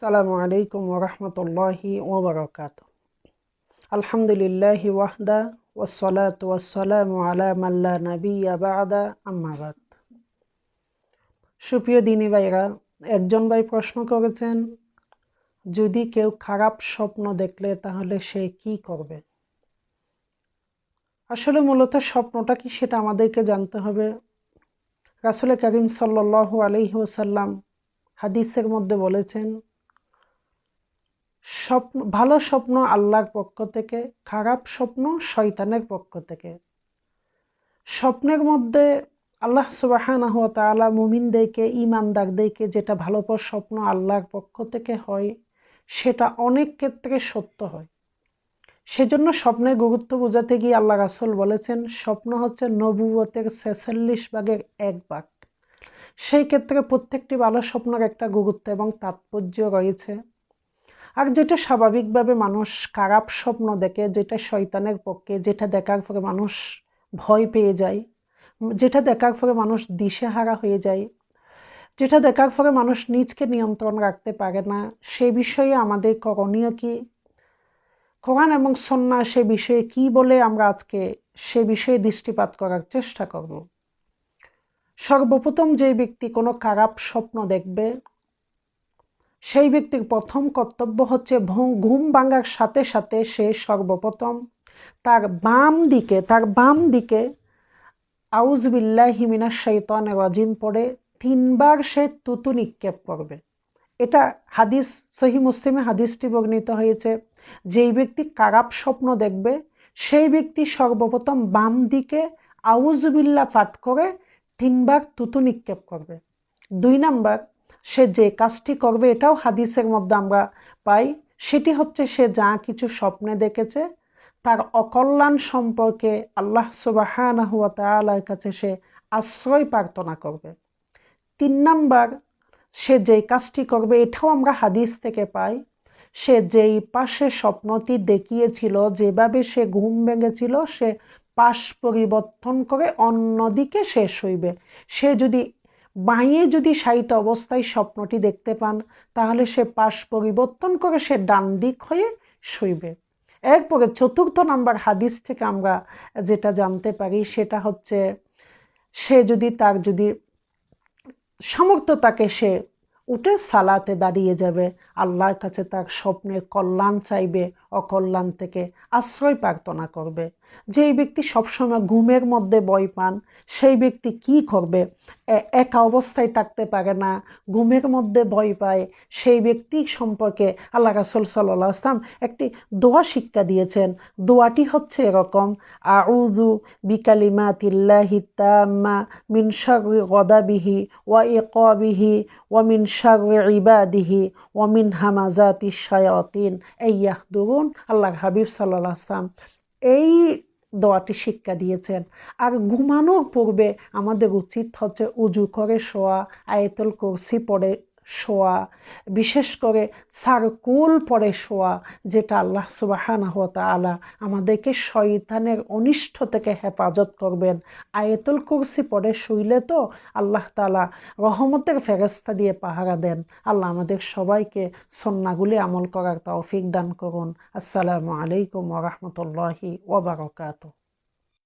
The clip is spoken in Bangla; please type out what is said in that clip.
আসসালামু আলাইকুম ওয়া রাহমাতুল্লাহি ওয়া বারাকাতুহু। আলহামদুলিল্লাহি ওয়াহদা ওয়াসসালাতু ওয়াসসালামু আলা মান লা নাবিয়্যা বা'দা, আম্মা বাদ। সুপ্রিয় দিনী ভাইরা, একজন ভাই প্রশ্ন করেছেন, যদি কেউ খারাপ স্বপ্ন দেখলে তাহলে সে কি করবে? আসলে মূলত স্বপ্নটা কি সেটা আমাদেরকে জানতে হবে। রাসূল কারীম সাল্লাল্লাহু আলাইহি ওয়াসাল্লাম হাদিসের মধ্যে বলেছেন, স্বপ্ন, ভালো স্বপ্ন আল্লাহর পক্ষ থেকে, খারাপ স্বপ্ন শয়তানের পক্ষ থেকে। স্বপ্নের মধ্যে আল্লাহ সুবহানাহু ওয়া তাআলা মুমিনদেরকে, ঈমানদারদেরকে যেটা ভালো স্বপ্ন আল্লাহর পক্ষ থেকে হয়, সেটা অনেক ক্ষেত্রে সত্য হয়। সেজন্য স্বপ্নের গুরুত্ব বোঝাতে গিয়ে আল্লাহ রাসূল বলেছেন, স্বপ্ন হচ্ছে নবুয়তের ৪৬ ভাগের ১ ভাগ। সেই ক্ষেত্রে প্রত্যেকটি ভালো স্বপ্নের একটা গুরুত্ব এবং তাৎপর্য রয়েছে। আর যেটা স্বাভাবিকভাবে মানুষ খারাপ স্বপ্ন দেখে, যেটা শয়তানের পক্ষে, যেটা দেখার পরে মানুষ ভয় পেয়ে যায়, যেটা দেখার পরে মানুষ দিশেহারা হয়ে যায়, যেটা দেখার পরে মানুষ নিজকে নিয়ন্ত্রণ রাখতে পারে না, সে বিষয়ে আমাদের করণীয় কি, কোরআন এবং সুন্নাহ সে বিষয়ে কি বলে, আমরা আজকে সে বিষয়ে দৃষ্টিপাত করার চেষ্টা করব। সর্বপ্রথম যে ব্যক্তি কোনো খারাপ স্বপ্ন দেখবে, সেই ব্যক্তির প্রথম কর্তব্য হচ্ছে ঘুম ভাঙার সাথে সাথে সে সর্বপ্রথম তার বাম দিকে আউযু বিল্লাহি মিনাশ শাইতানির রাজিম পড়ে ৩ বার সে থুতু নিক্ষেপ করবে। এটা হাদিস, সহিহ মুসলিমে হাদিসটি বর্ণিত হয়েছে। যেই ব্যক্তি খারাপ স্বপ্ন দেখবে, সেই ব্যক্তি সর্বপ্রথম বাম দিকে আউযু বিল্লাহ পাঠ করে ৩ বার থুতু নিক্ষেপ করবে। ২ নাম্বার, সে যে কাজটি করবে, এটাও হাদিসের মধ্যে আমরা পাই, সেটি হচ্ছে সে যা কিছু স্বপ্নে দেখেছে তার অকল্যাণ সম্পর্কে আল্লাহ সুবহানাহু ওয়া তাআলার কাছে সে আশ্রয় প্রার্থনা করবে। ৩ নাম্বার, সে যেই কাজটি করবে, এটাও আমরা হাদিস থেকে পাই, সে যেই পাশে স্বপ্নটি দেখিয়েছিল, যেভাবে সে ঘুম ভেঙেছিল, সে পাশ পরিবর্তন করে অন্যদিকে সে শুইবে। সে যদি বাঁয়ে যদি শায়িত অবস্থায় স্বপ্নটি দেখতে পান, তাহলে সে পাশ পরিবর্তন করে সে ডান দিক হয়ে শুইবে। এরপরে ৪র্থ নাম্বার হাদিস থেকে আমরা যেটা জানতে পারি, সেটা হচ্ছে সে যদি তার যদি সামর্থ্য থাকে, সে উঠে সালাতে দাঁড়িয়ে যাবে, আল্লাহর কাছে তার স্বপ্নের কল্যাণ চাইবে, অকল্যাণ থেকে আশ্রয় প্রার্থনা করবে। যেই ব্যক্তি সবসময় ঘুমের মধ্যে ভয় পান, সেই ব্যক্তি কি করবে? একা অবস্থায় থাকতে পারে না, ঘুমের মধ্যে ভয় পায়, সেই ব্যক্তি সম্পর্কে আল্লাহ রাসূল সাল্লাল্লাহু আলাইহি ওয়াসাল্লাম একটি দোয়া শিক্ষা দিয়েছেন। দোয়াটি হচ্ছে এরকম: আউযু বিকালিমাতিল্লাহি তাম্মা মিন শাররি গাদাবিহি ওয়া ইকাবিহি ওয়া মিন শাররি ইবাদিহি ওয়া মিন হামাযাতিশ শায়াতিন আইয়াহদুরুন। আল্লাহর হাবিব সাল্লাল্লাহু আলাইহি ওয়াসাল্লাম এই দোয়াটি শিক্ষা দিয়েছেন। আর ঘুমানোর পূর্বে আমাদের উচিত হচ্ছে উজু করে শোয়া, আয়াতুল কুরসি পড়ে শোয়া, বিশেষ করে সারকুল পড়ে শোয়া, যেটা আল্লাহ সুবহানাহু ওয়া তাআলা আমাদেরকে শয়তানের অনিষ্ট থেকে হেফাজত করবেন। আয়াতুল কুরসি পড়ে শুইলে তো আল্লাহ তাআলা রহমতের ফেরেশতা দিয়ে পাহারা দেন। আল্লাহ আমাদের সবাইকে সুন্নাহগুলি আমল করার তৌফিক দান করুন। আসসালামু আলাইকুম ওয়া রাহমাতুল্লাহি ওয়া বারাকাতুহু।